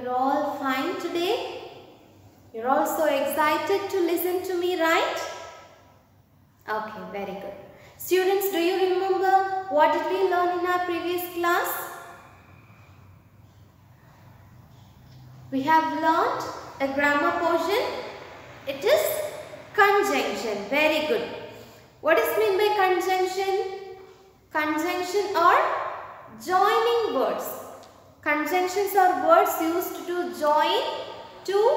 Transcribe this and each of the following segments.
you're all fine today? You're all so excited to listen to me, right? Okay, very good. Students, do you remember what did we learn in our previous class? We have learned a grammar portion. It is conjunction. Very good. What is meant by conjunction? Conjunction are joining words. Conjunctions are words used to join two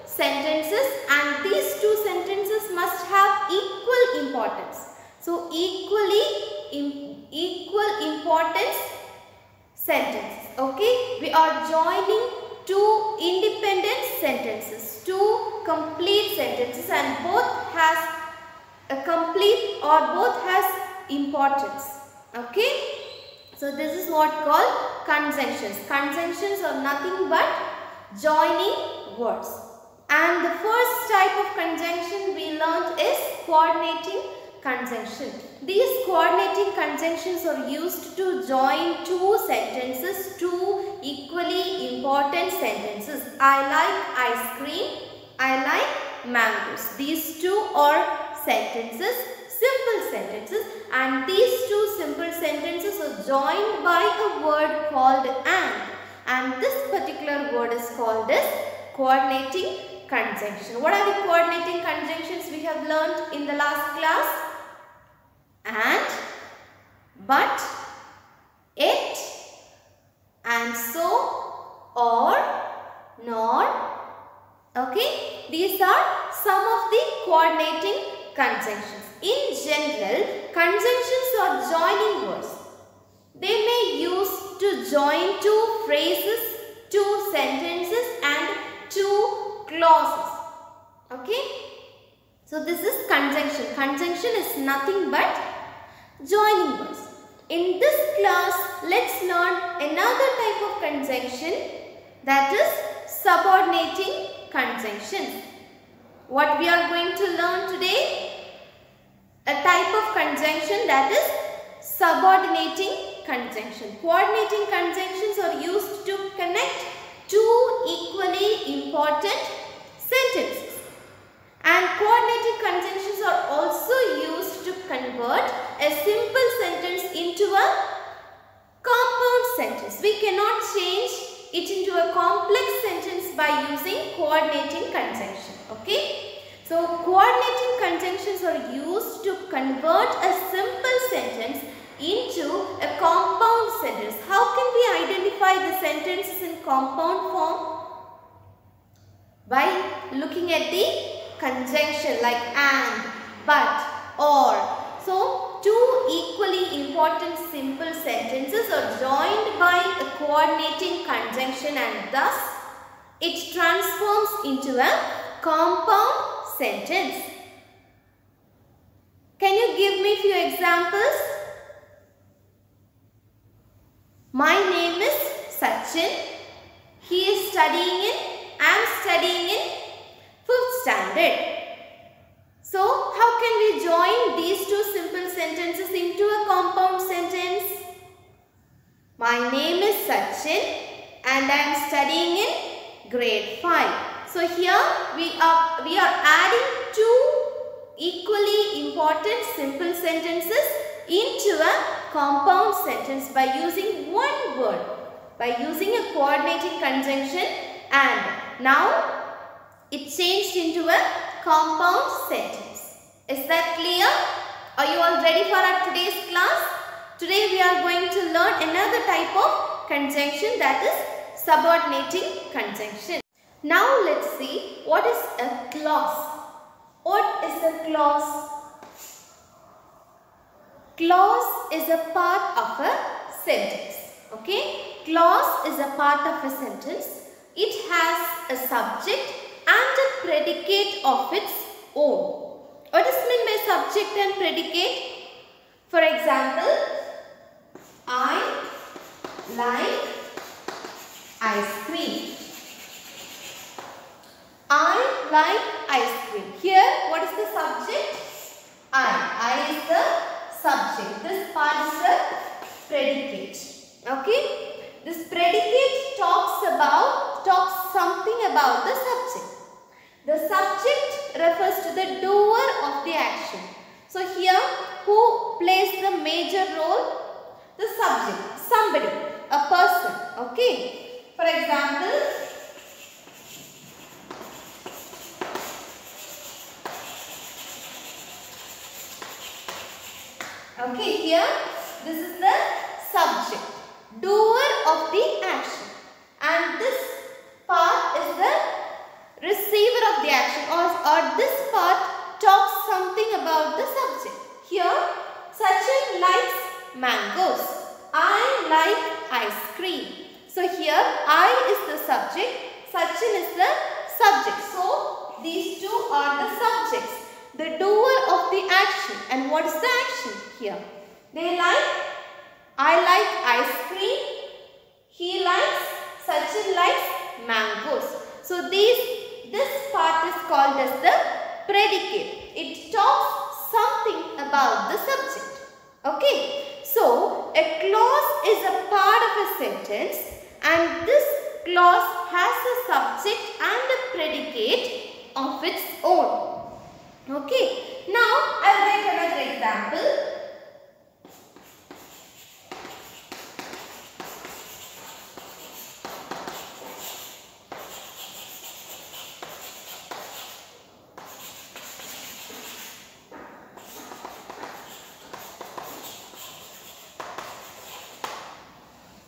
sentences, and these two sentences must have equal importance. So, equal importance sentences. Okay, we are joining two independent sentences, two complete sentences, and both has a complete or both has importance. Okay, so this is what called conjunctions. Conjunctions are nothing but joining words. And the first type of conjunction we learned is coordinating conjunction. These coordinating conjunctions are used to join two sentences, two equally important sentences. I like ice cream, I like mangoes. These two are sentences, simple sentences, and these two simple sentences are joined by a word called and this particular word is called as coordinating conjunction. What are the coordinating conjunctions we have learned in the last class? And, but, it, and so, or, nor. Okay, these are some of the coordinating conjunctions. In general, conjunctions are joining words. They may use to join two phrases, two sentences, and two clauses. Okay, so this is conjunction. Conjunction is nothing but joining words. In this class, let's learn another type of conjunction, that is subordinating conjunctions. What we are going to learn today? A type of conjunction, that is subordinating conjunction. Coordinating conjunctions are used to connect two equally important sentences. And coordinating conjunctions are also used to convert a simple sentence into a compound sentence. We cannot change it into a complex sentence by using coordinating conjunction. Okay? So, coordinating conjunctions are used to convert a simple sentence into a compound sentence. How can we identify the sentences in compound form? By looking at the conjunction like and, but, or. So, two equally important simple sentences are joined by a coordinating conjunction, and thus it transforms into a compound sentence. Can you give me few examples? My name is Sachin. He is studying in, I am studying in 5th standard. So, how can we join these two simple sentences into a compound sentence? My name is Sachin and I am studying in grade 5. So, here we are adding two equally important simple sentences into a compound sentence by using one word, by using a coordinating conjunction, and now it changed into a compound sentence. Is that clear? Are you all ready for our today's class? Today we are going to learn another type of conjunction, that is subordinating conjunction. Now let's see what is a clause. What is a clause? Clause is a part of a sentence. Okay? Clause is a part of a sentence. It has a subject and a predicate of its own. What is meant by subject and predicate? For example, I like ice cream. I like ice cream. Here, what is the subject? I is the subject. This part is the predicate. Okay? This predicate talks something about the subject. The subject refers to the doer of the action. So here, who plays the major role? The subject, somebody, a person. Okay. For example, okay, here this is the subject, doer of the action, and this part is the receiver of the action, or this part talks something about the subject. Here, Sachin likes mangoes. I like ice cream. So here, I is the subject, Sachin is the subject. So these two are the subjects, the doer of the action. And what is the action here? They like, I like ice cream, he likes, Sachin likes mangoes. So this part is called as the predicate. It talks something about the subject. Okay. So a clause is a part of a sentence, and this clause has a subject and a predicate of its own. Okay. Now I'll write another example.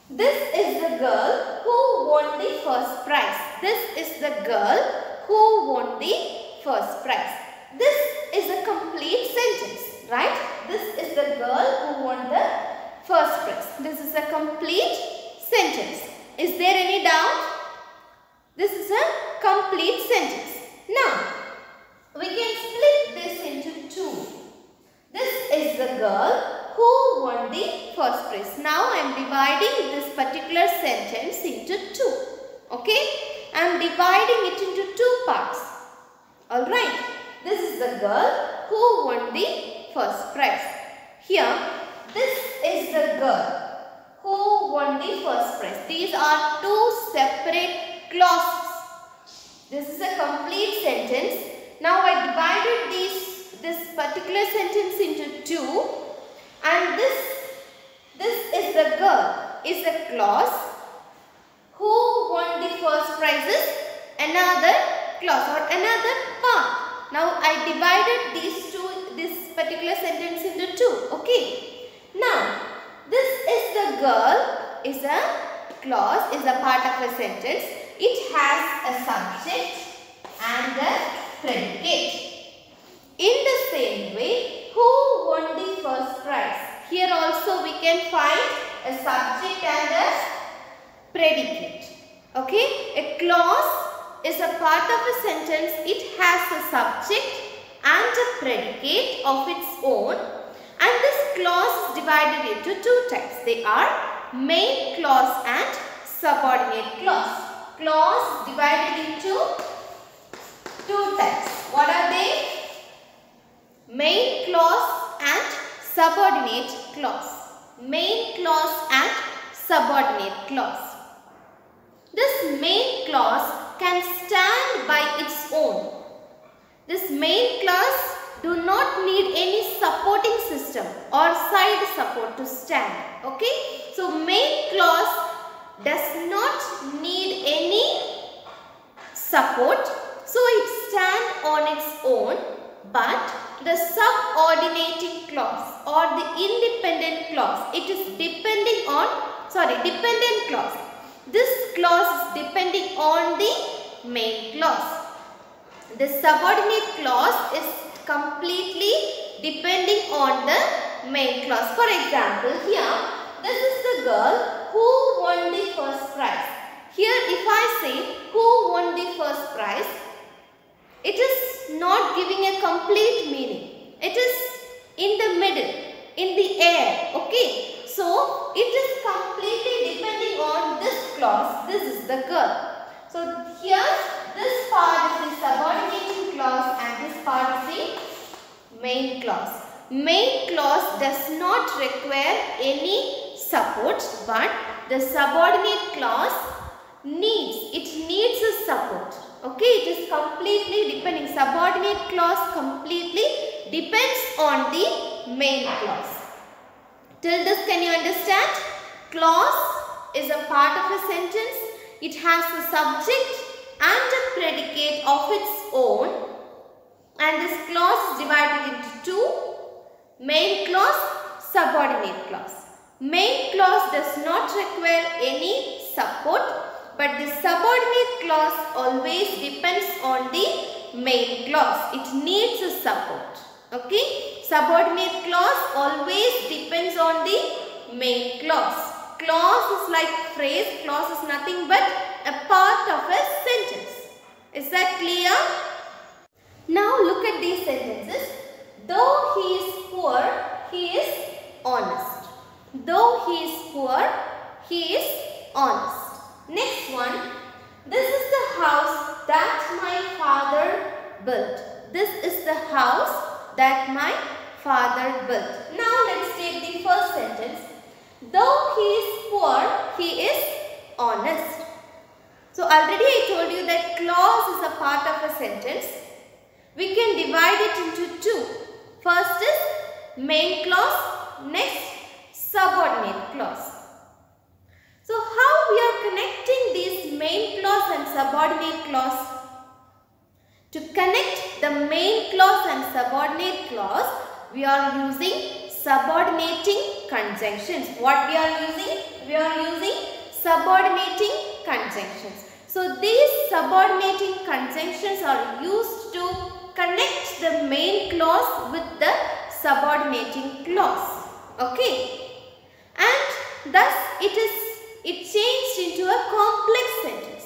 This is the girl who won the first prize. This is the girl who won the first prize. This is a complete sentence, right? This is the girl who won the first prize. This is a complete sentence. Is there any doubt? This is a complete sentence. Now, we can split this into two. This is the girl who won the first prize. Now I am dividing this particular sentence into two. Okay? I am dividing it into two parts. Alright. This is the girl who won the first prize. Here, this is the girl who won the first prize. These are two separate clauses. This is a complete sentence. Now I divided this particular sentence into two. And this is the girl is a clause, who won the first prize is another clause or another part. Now I divided this particular sentence into two. Okay. Now this is the girl is a clause, is a part of a sentence. It has a subject and a predicate. In the same way, who won the first prize? Here also we can find a subject and a predicate. Okay? A clause is a part of a sentence. It has a subject and a predicate of its own. And this clause is divided into two types. They are main clause and subordinate clause. Clause divided into two types. What are they? Main clause and subordinate clause. Main clause and subordinate clause. This main clause can stand by its own. This main clause do not need any supporting system or side support to stand. Okay? So main clause does not need any support. So it stands on its own. But the subordinating clause or the independent clause, it is dependent clause. This clause is depending on the main clause. The subordinate clause is completely depending on the main clause. For example, here, this is the girl who won the first prize. Here, if I say who won the first prize, it is not giving a complete meaning. It is in the middle, in the air. Okay. So, it is completely depending on this clause. This is the girl. So, here this part is the subordinating clause and this part is the main clause. Main clause does not require any support, but the subordinate clause it needs a support. Okay, it is completely depending. Subordinate clause completely depends on the main clause. Till this, can you understand? Clause is a part of a sentence. It has a subject and a predicate of its own. And this clause is divided into two. Main clause, subordinate clause. Main clause does not require any support, but the subordinate clause always depends on the main clause. It needs a support. Okay? Subordinate clause always depends on the main clause. Clause is like phrase. Clause is nothing but a part of a sentence. Is that clear? Now look at these sentences. Though he is poor, he is honest. Though he is poor, he is honest. Next one. This is the house that my father built. This is the house that my father built. Now let's take the first sentence. Though he is poor, he is honest. So already I told you that clause is a part of a sentence. We can divide it into two. First is main clause, next subordinate clause. So how we are connecting these main clause and subordinate clause? To connect the main clause and subordinate clause, we are using subordinating conjunctions. What we are using? We are using subordinating conjunctions. So these subordinating conjunctions are used to connect the main clause with the subordinating clause. Okay. And thus it changed into a complex sentence.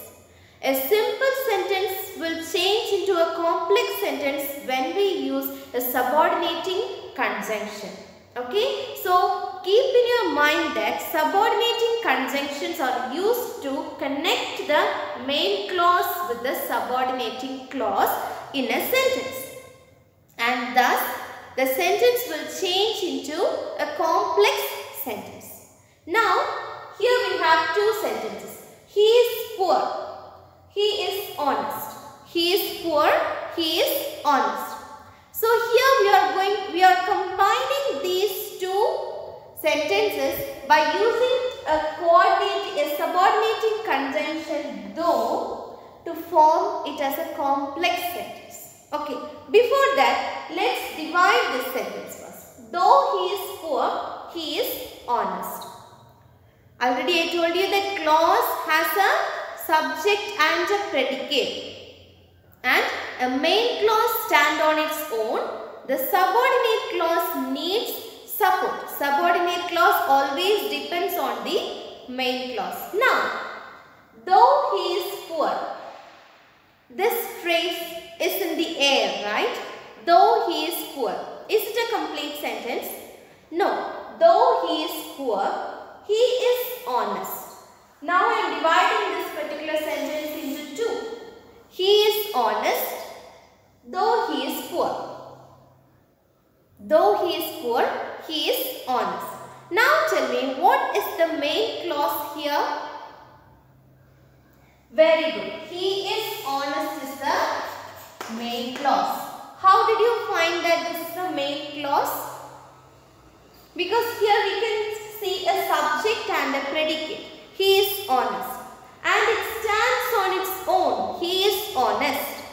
A simple sentence will change into a complex sentence when we use a subordinating conjunction. Okay. So keep in your mind that subordinating conjunctions are used to connect the main clause with the subordinating clause in a sentence, and thus the sentence will change into a complex sentence. Now here we have two sentences. He is poor, he is honest. He is poor, he is honest. So here we are combining these two sentences by using a subordinating conjunction though to form it as a complex sentence. Okay, before that, let's divide this sentence first. Though he is poor, he is honest. Already I told you that clause has a subject and a predicate. And a main clause stand on its own. The subordinate clause needs support. Subordinate clause always depends on the main clause. Now, though he is poor. This phrase is in the air, right? Though he is poor. Is it a complete sentence? No. Though he is poor, he is honest. Now I am dividing this particular sentence into two. He is honest, though he is poor. Though he is poor, he is honest. Now tell me, what is the main clause here? Very good. He is honest is the main clause. How did you find that this is the main clause? Because here we can see a subject and a predicate. He is honest. And it stands on its own. He is honest.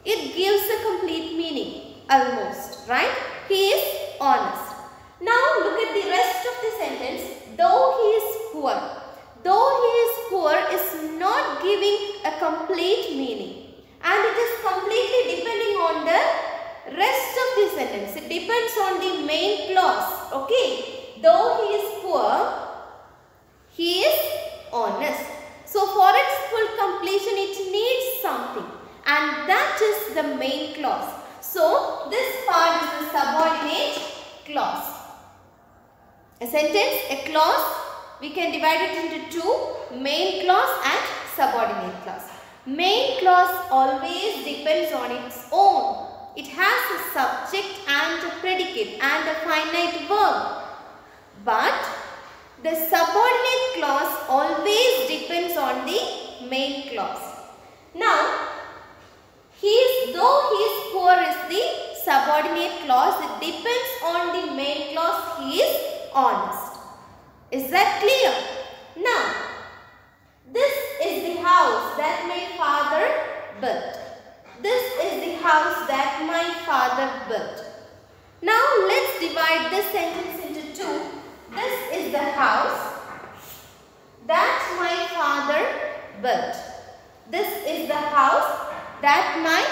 It gives a complete meaning. Almost. Right? He is honest. Now look at the rest of the sentence. Though he is poor. Though he is poor is not giving a complete meaning. And it is completely depending on the rest of the sentence. It depends on the main clause. Okay. Though he is poor, he is honest. So for its full completion, it needs something. And that is the main clause. So this part is the subordinate clause. A sentence, a clause, we can divide it into two, main clause and subordinate clause. Main clause always depends on its own. It has a subject and a predicate and a finite verb. But the subordinate clause always depends on the main clause. Now, though he is poor is the subordinate clause. It depends on the main clause. He is honest. Is that clear? Now, this is the house that my father built. This is the house that my father built. Now, let's divide this sentence into two. This is the house that my father built. This is the house that my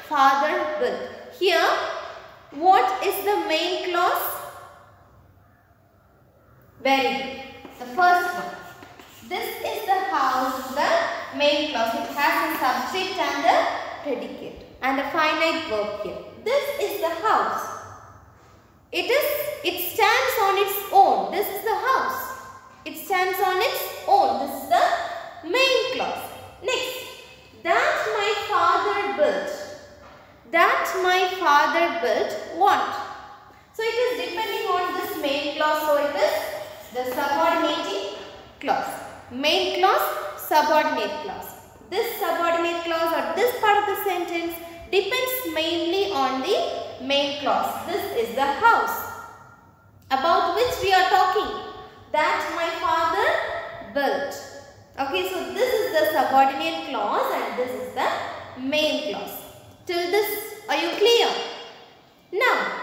father built. Here, what is the main clause? Very good. The first one. This is the house, the main clause. It has a subject and a predicate and a finite verb here. This is the house. It stands on its own. This is the house. It stands on its own. This is the main clause. Next, that my father built. That my father built what? So it is depending on this main clause. So it is the subordinating clause. Main clause, subordinate clause. This subordinate clause or this part of the sentence depends mainly on the main clause. This is the house about which we are talking. That my father built. Okay, so this is the subordinate clause and this is the main clause. Till this, are you clear? Now,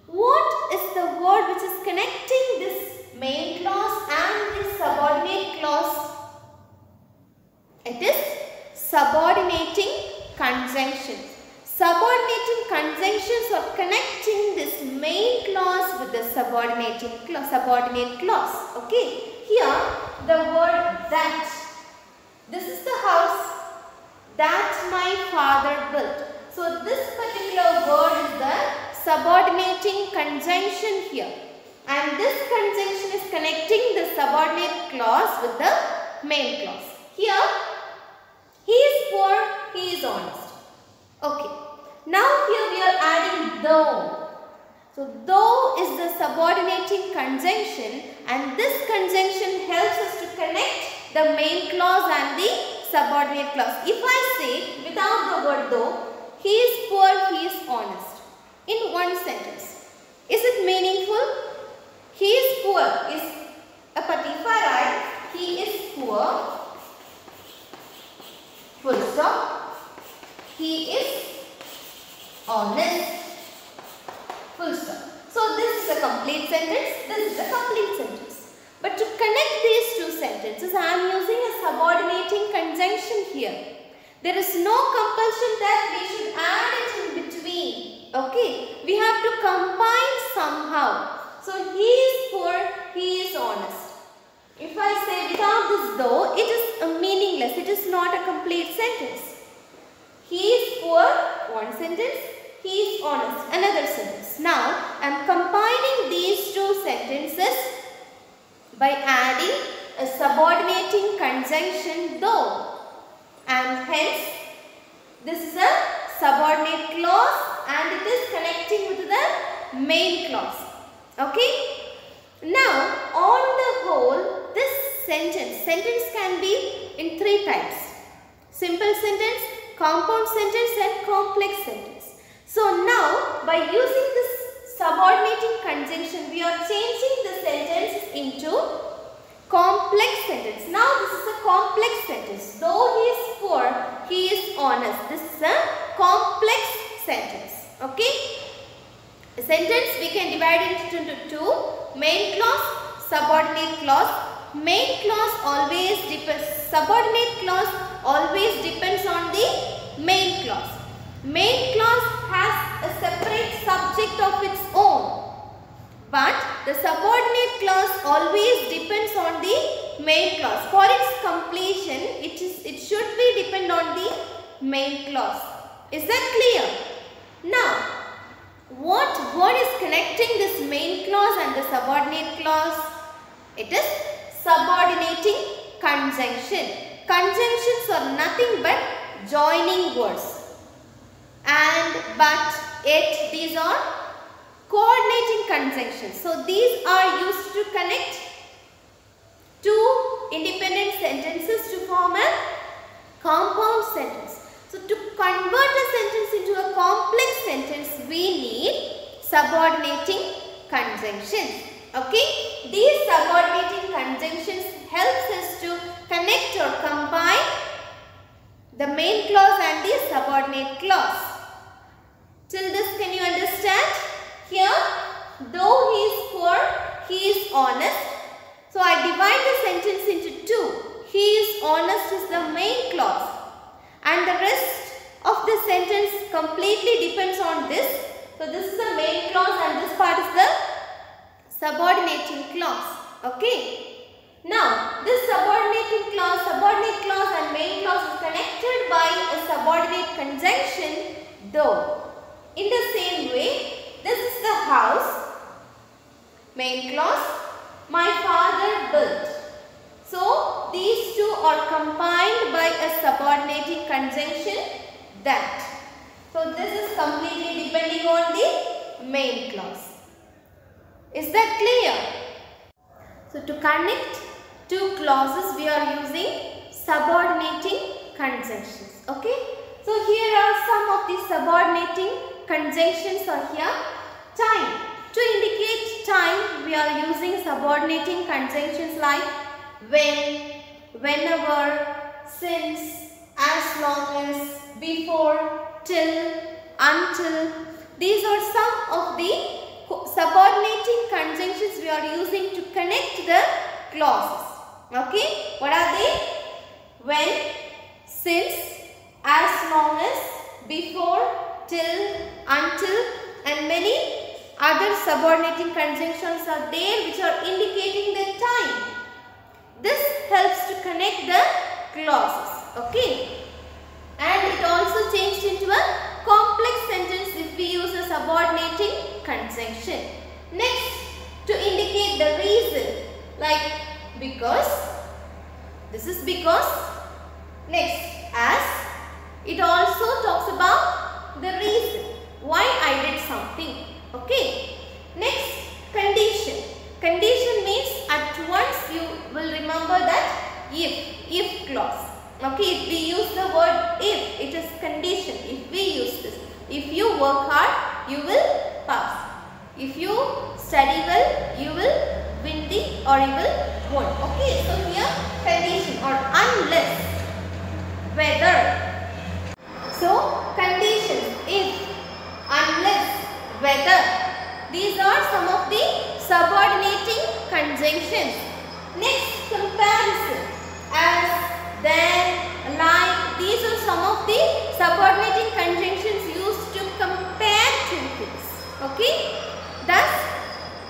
what is the word which is connecting this main clause and this subordinate clause? It is subordinating conjunctions. Subordinating conjunctions are connecting this main clause with the subordinate clause. Okay. Here, the word that. This is the house that my father built. So, this particular word is the subordinating conjunction here. And this conjunction is connecting the subordinate clause with the main clause. Here, he is poor, he is honest. Okay. Now, here we are adding though. So, though is the subordinating conjunction and this conjunction helps us to connect the main clause and the subordinate clause. If I say without the word though, he is poor, he is honest in one sentence. Is it meaningful? He is poor is a particular, if I write he is poor, full stop, he is honest, full stop. So this is a complete sentence, this is a complete sentence. But to connect these two sentences, I am using a subordinating conjunction here. There is no compulsion that we should add it in between. Okay, we have to combine somehow. So he is poor, he is honest. If I say without this though, it is meaningless. It is not a complete sentence. He is poor, one sentence. He is honest, another sentence. Now, I am combining these two sentences by adding a subordinating conjunction though. And hence, this is a subordinate clause and it is connecting with the main clause. Okay? Now, on the whole, this sentence can be in three types. Simple sentence, compound sentence and complex sentence. So, now, by using this subordinating conjunction, we are changing the sentence into complex sentence. Now, this is a complex sentence. Though he is poor, he is honest. This is a complex sentence. Okay? A sentence we can divide it into two. Main clause, subordinate clause. Main clause always depends, subordinate clause always depends on the main clause. Main clause has a separate subject of its own. But the subordinate clause always depends on the main clause. For its completion, it should be depend on the main clause. Is that clear? Now, what word is connecting this main clause and the subordinate clause? It is subordinating conjunction. Conjunctions are nothing but joining words. And, but, yet, these are coordinating conjunctions. So, these are used to connect two independent sentences to form a compound sentence. So to convert a sentence into a complex sentence, we need subordinating conjunctions. Okay, these subordinating conjunctions helps us to connect or combine the main clause and the subordinate clause. Till this, can you understand? Here, though he is poor, he is honest. So I divide the sentence into two. He is honest is the main clause, and the rest of the sentence completely depends on this. So this is the main clause and this part is the subordinating clause. Okay. Now this subordinate clause and main clause is connected by a subordinate conjunction though. In the same way, this is the house, main clause, my father built. So these two are combined by a subordinating conjunction that. So this is completely depending on the main clause. Is that clear? So to connect two clauses, we are using subordinating conjunctions. Okay. So here are some of the subordinating conjunctions are here. Time. To indicate time, we are using subordinating conjunctions like when, whenever, since, as long as, before, till, until. These are some of the subordinating conjunctions we are using to connect the clauses. Okay, what are they? When, since, as long as, before, till, until, and many other subordinating conjunctions are there which are indicating the time. This helps to connect the clauses. Okay, and it also changed into a complex sentence if we use a subordinating conjunction. Next, to indicate the reason, like because, this is because. Next, as, it also talks about the reason why I did something. Okay. Next, condition. Condition means at once you will remember that if clause. Okay, if we use the word if, it is condition. If we use this, if you work hard, you will pass. If you study well, you will win the or you will win. Okay, so here condition or unless, whether. So conditions, if, unless, whether. These are some of the subordinating conjunctions. Next, comparison. As, then, like. These are some of the subordinating conjunctions used to compare two things. Okay. Thus,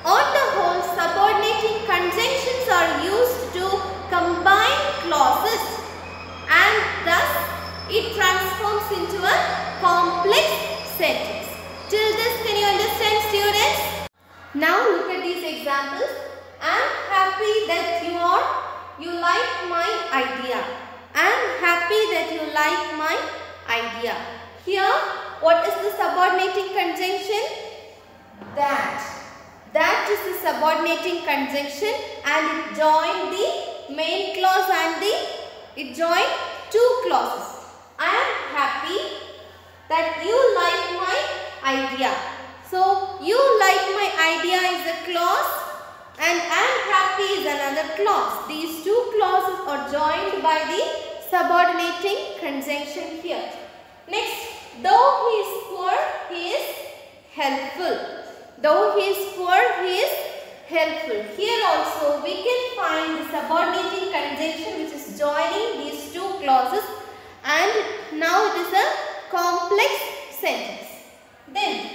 on the whole, subordinating conjunctions are used to combine clauses and thus it transforms into a complex sentence. Till this, can you understand, students? Now look at these examples. I am happy that you like my idea. I am happy that you like my idea. Here, what is the subordinating conjunction? That. That is the subordinating conjunction and it joined the main clause and it joined two clauses. I am happy that you like my idea. So, you like my idea is a clause and I am happy is another clause. These two clauses are joined by the subordinating conjunction here. Next, though he is poor, he is helpful. Though he is poor, he is helpful. Here also we can find the subordinating conjunction which is joining these two clauses and now it is a complex sentence. Then,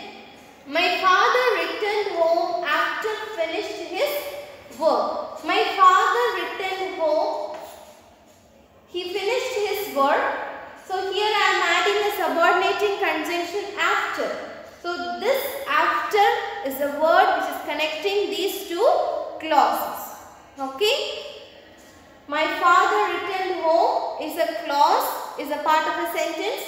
my father returned home after finished his work. My father returned home. He finished his work. So here I am adding a subordinating conjunction after. So this after is a word which is connecting these two clauses. Okay. My father returned home is a clause, is a part of a sentence.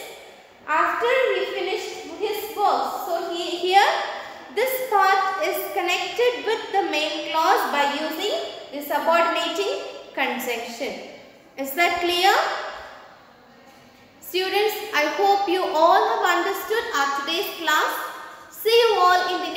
After he finished his work. So here this part is connected with the main clause by using the subordinating conjunction. Is that clear? Students, I hope you all have understood our today's class. See you all in the